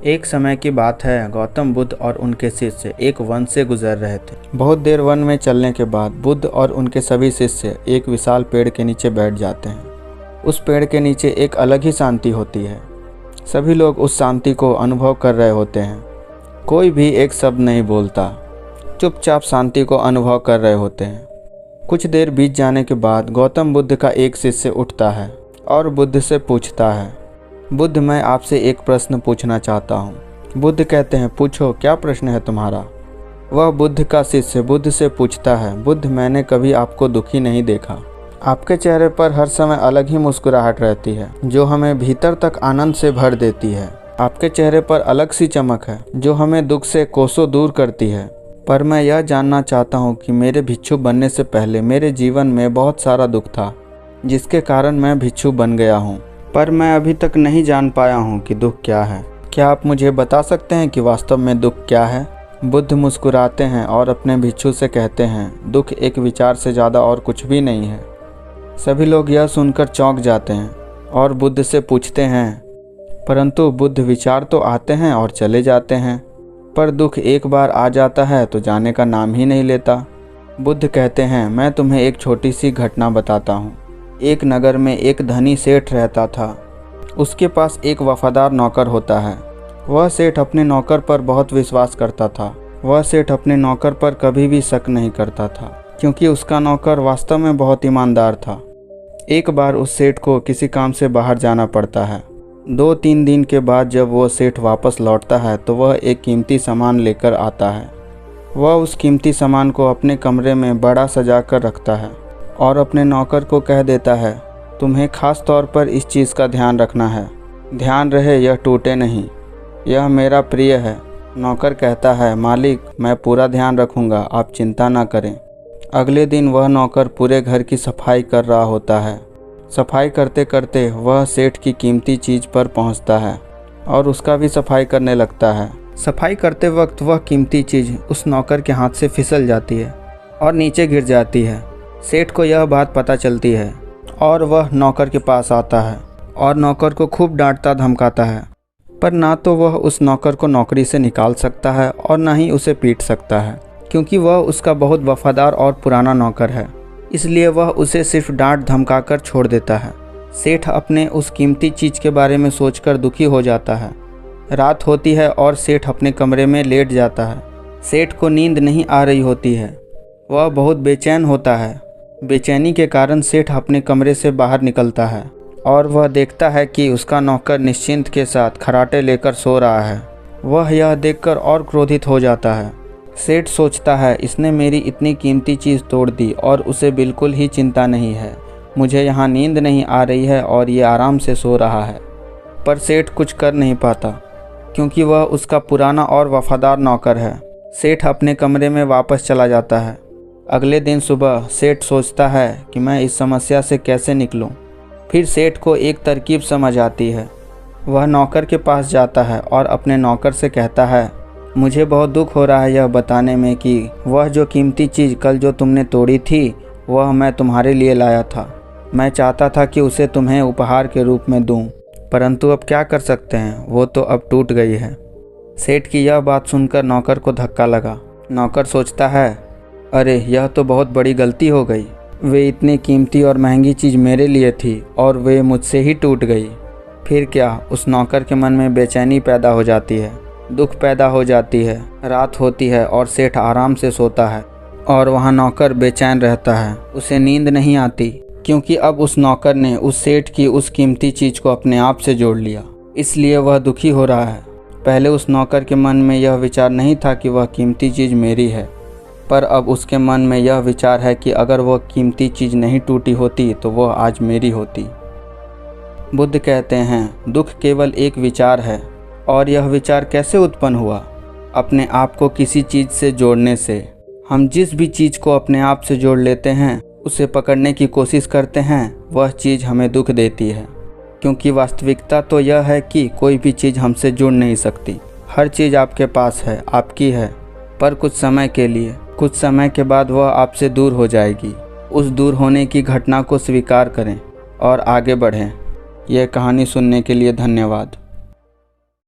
एक समय की बात है, गौतम बुद्ध और उनके शिष्य एक वन से गुजर रहे थे। बहुत देर वन में चलने के बाद बुद्ध और उनके सभी शिष्य एक विशाल पेड़ के नीचे बैठ जाते हैं। उस पेड़ के नीचे एक अलग ही शांति होती है। सभी लोग उस शांति को अनुभव कर रहे होते हैं। कोई भी एक शब्द नहीं बोलता, चुपचाप शांति को अनुभव कर रहे होते हैं। कुछ देर बीत जाने के बाद गौतम बुद्ध का एक शिष्य उठता है और बुद्ध से पूछता है, बुद्ध, मैं आपसे एक प्रश्न पूछना चाहता हूँ। बुद्ध कहते हैं, पूछो, क्या प्रश्न है तुम्हारा? वह बुद्ध का शिष्य बुद्ध से पूछता है, बुद्ध, मैंने कभी आपको दुखी नहीं देखा। आपके चेहरे पर हर समय अलग ही मुस्कुराहट रहती है जो हमें भीतर तक आनंद से भर देती है। आपके चेहरे पर अलग सी चमक है जो हमें दुख से कोसों दूर करती है। पर मैं यह जानना चाहता हूँ कि मेरे भिक्षु बनने से पहले मेरे जीवन में बहुत सारा दुख था जिसके कारण मैं भिक्षु बन गया हूँ, पर मैं अभी तक नहीं जान पाया हूँ कि दुख क्या है। क्या आप मुझे बता सकते हैं कि वास्तव में दुख क्या है? बुद्ध मुस्कुराते हैं और अपने भिक्षु से कहते हैं, दुख एक विचार से ज़्यादा और कुछ भी नहीं है। सभी लोग यह सुनकर चौंक जाते हैं और बुद्ध से पूछते हैं, परंतु बुद्ध, विचार तो आते हैं और चले जाते हैं, पर दुख एक बार आ जाता है तो जाने का नाम ही नहीं लेता। बुद्ध कहते हैं, मैं तुम्हें एक छोटी सी घटना बताता हूँ। एक नगर में एक धनी सेठ रहता था। उसके पास एक वफादार नौकर होता है। वह सेठ अपने नौकर पर बहुत विश्वास करता था। वह सेठ अपने नौकर पर कभी भी शक नहीं करता था क्योंकि उसका नौकर वास्तव में बहुत ईमानदार था। एक बार उस सेठ को किसी काम से बाहर जाना पड़ता है। 2-3 दिन के बाद जब वह सेठ वापस लौटता है तो वह एक कीमती सामान लेकर आता है। वह उस कीमती सामान को अपने कमरे में बड़ा सजा कर रखता है और अपने नौकर को कह देता है, तुम्हें खास तौर पर इस चीज़ का ध्यान रखना है। ध्यान रहे यह टूटे नहीं, यह मेरा प्रिय है। नौकर कहता है, मालिक, मैं पूरा ध्यान रखूँगा, आप चिंता ना करें। अगले दिन वह नौकर पूरे घर की सफाई कर रहा होता है। सफाई करते करते वह सेठ की कीमती चीज़ पर पहुँचता है और उसका भी सफाई करने लगता है। सफाई करते वक्त वह कीमती चीज़ उस नौकर के हाथ से फिसल जाती है और नीचे गिर जाती है। सेठ को यह बात पता चलती है और वह नौकर के पास आता है और नौकर को खूब डांटता धमकाता है, पर ना तो वह उस नौकर को नौकरी से निकाल सकता है और ना ही उसे पीट सकता है क्योंकि वह उसका बहुत वफादार और पुराना नौकर है। इसलिए वह उसे सिर्फ डांट धमका कर छोड़ देता है। सेठ अपने उस कीमती चीज़ के बारे में सोचकर दुखी हो जाता है। रात होती है और सेठ अपने कमरे में लेट जाता है। सेठ को नींद नहीं आ रही होती है। वह बहुत बेचैन होता है। बेचैनी के कारण सेठ अपने कमरे से बाहर निकलता है और वह देखता है कि उसका नौकर निश्चिंत के साथ खराटे लेकर सो रहा है। वह यह देखकर और क्रोधित हो जाता है। सेठ सोचता है, इसने मेरी इतनी कीमती चीज़ तोड़ दी और उसे बिल्कुल ही चिंता नहीं है। मुझे यहाँ नींद नहीं आ रही है और ये आराम से सो रहा है। पर सेठ कुछ कर नहीं पाता क्योंकि वह उसका पुराना और वफादार नौकर है। सेठ अपने कमरे में वापस चला जाता है। अगले दिन सुबह सेठ सोचता है कि मैं इस समस्या से कैसे निकलूं। फिर सेठ को एक तरकीब समझ आती है। वह नौकर के पास जाता है और अपने नौकर से कहता है, मुझे बहुत दुख हो रहा है यह बताने में कि वह जो कीमती चीज़ कल जो तुमने तोड़ी थी वह मैं तुम्हारे लिए लाया था। मैं चाहता था कि उसे तुम्हें उपहार के रूप में दूं, परंतु अब क्या कर सकते हैं, वो तो अब टूट गई है। सेठ की यह बात सुनकर नौकर को धक्का लगा। नौकर सोचता है, अरे यह तो बहुत बड़ी गलती हो गई। वे इतनी कीमती और महंगी चीज़ मेरे लिए थी और वे मुझसे ही टूट गई। फिर क्या? उस नौकर के मन में बेचैनी पैदा हो जाती है, दुख पैदा हो जाती है। रात होती है और सेठ आराम से सोता है और वहाँ नौकर बेचैन रहता है। उसे नींद नहीं आती क्योंकि अब उस नौकर ने उस सेठ की उस कीमती चीज़ को अपने आप से जोड़ लिया। इसलिए वह दुखी हो रहा है। पहले उस नौकर के मन में यह विचार नहीं था कि वह कीमती चीज़ मेरी है, पर अब उसके मन में यह विचार है कि अगर वह कीमती चीज़ नहीं टूटी होती तो वह आज मेरी होती। बुद्ध कहते हैं, दुख केवल एक विचार है। और यह विचार कैसे उत्पन्न हुआ? अपने आप को किसी चीज़ से जोड़ने से। हम जिस भी चीज़ को अपने आप से जोड़ लेते हैं, उसे पकड़ने की कोशिश करते हैं, वह चीज़ हमें दुख देती है। क्योंकि वास्तविकता तो यह है कि कोई भी चीज़ हमसे जुड़ नहीं सकती। हर चीज़ आपके पास है, आपकी है, पर कुछ समय के लिए। कुछ समय के बाद वह आपसे दूर हो जाएगी। उस दूर होने की घटना को स्वीकार करें और आगे बढ़ें। यह कहानी सुनने के लिए धन्यवाद।